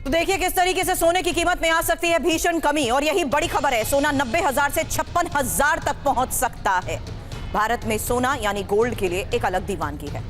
तो देखिए किस तरीके से सोने की कीमत में आ सकती है भीषण कमी। और यही बड़ी खबर है, सोना 90,000 से 56,000 तक पहुंच सकता है। भारत में सोना यानी गोल्ड के लिए एक अलग दीवानगी है।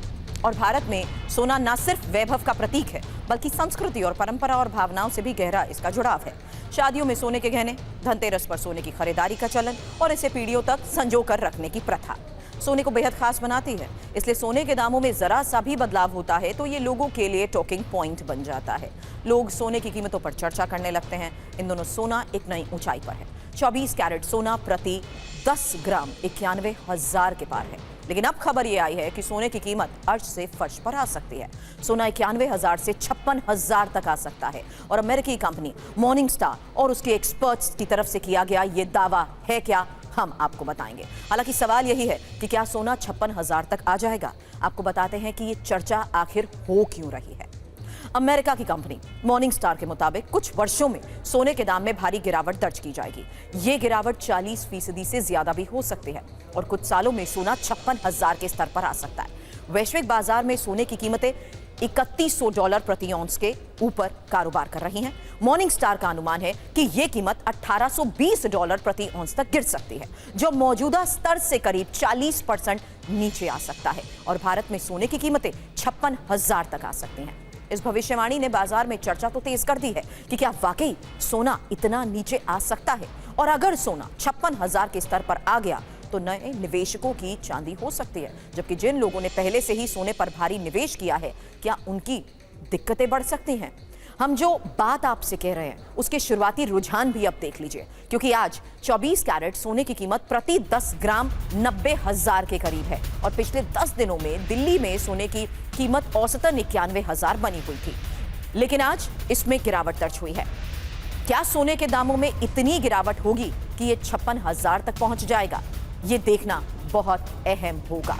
और भारत में सोना न सिर्फ वैभव का प्रतीक है, बल्कि संस्कृति और परंपरा और भावनाओं से भी गहरा इसका जुड़ाव है। शादियों में सोने के गहने, धनतेरस पर सोने की खरीदारी का चलन और इसे पीढ़ियों तक संजो कर रखने की प्रथा सोने को बेहद खास बनाती है। इसलिए सोने के दामों में जरा सा भी बदलाव होता है तो ये लोगों के लिए टॉकिंग पॉइंट बन जाता है। लोग सोने की कीमतों पर चर्चा करने लगते हैं। इन दोनों सोना एक नई ऊंचाई पर है। 24 कैरेट सोना प्रति 10 ग्राम 91,000 के पार है। लेकिन अब खबर ये आई है कि सोने की कीमत अर्श से फर्श पर आ सकती है। सोना 91,000 से 56,000 तक आ सकता है। और अमेरिकी कंपनी मॉर्निंग स्टार और उसके एक्सपर्ट्स की तरफ से किया गया ये दावा है क्या, हम आपको बताएंगे। हालांकि सवाल यही है कि क्या सोना 56,000 तक आ जाएगा। आपको बताते हैं कि ये चर्चा आखिर हो क्यों रही है। अमेरिका की कंपनी मॉर्निंग स्टार के मुताबिक कुछ वर्षों में सोने के दाम में भारी गिरावट दर्ज की जाएगी। ये गिरावट 40% से ज्यादा भी हो सकती है और कुछ सालों में सोना 56,000 के स्तर पर आ सकता है। वैश्विक बाजार में सोने की कीमतें $3,100 प्रति औंस के ऊपर कारोबार कर रही हैं। मॉर्निंग स्टार का अनुमान है कि यह कीमत $1,820 प्रति औंस तक गिर सकती है, जो मौजूदा स्तर से करीब 40% नीचे आ सकता है। और भारत में सोने की कीमतें 56,000 तक आ सकती हैं। इस भविष्यवाणी ने बाजार में चर्चा तो तेज कर दी है कि क्या वाकई सोना इतना नीचे आ सकता है। और अगर सोना 56,000 के स्तर पर आ गया तो नए निवेशकों की चांदी हो सकती है, जबकि जिन लोगों ने पहले से ही सोने पर भारी निवेश किया है, क्या उनकी दिक्कतें बढ़ सकती हैं। हम जो बात आपसे कह रहे हैं उसके शुरुआती रुझान भी अब देख लीजिए, क्योंकि आज 24 कैरेट सोने की कीमत प्रति 10 ग्राम 90,000 के करीब है। और पिछले 10 दिनों में दिल्ली में सोने की कीमत औसतन 91,000 बनी हुई थी, लेकिन आज इसमें गिरावट दर्ज हुई है। क्या सोने के दामों में इतनी गिरावट होगी कि ये 56,000 तक पहुंच जाएगा? ये देखना बहुत अहम होगा।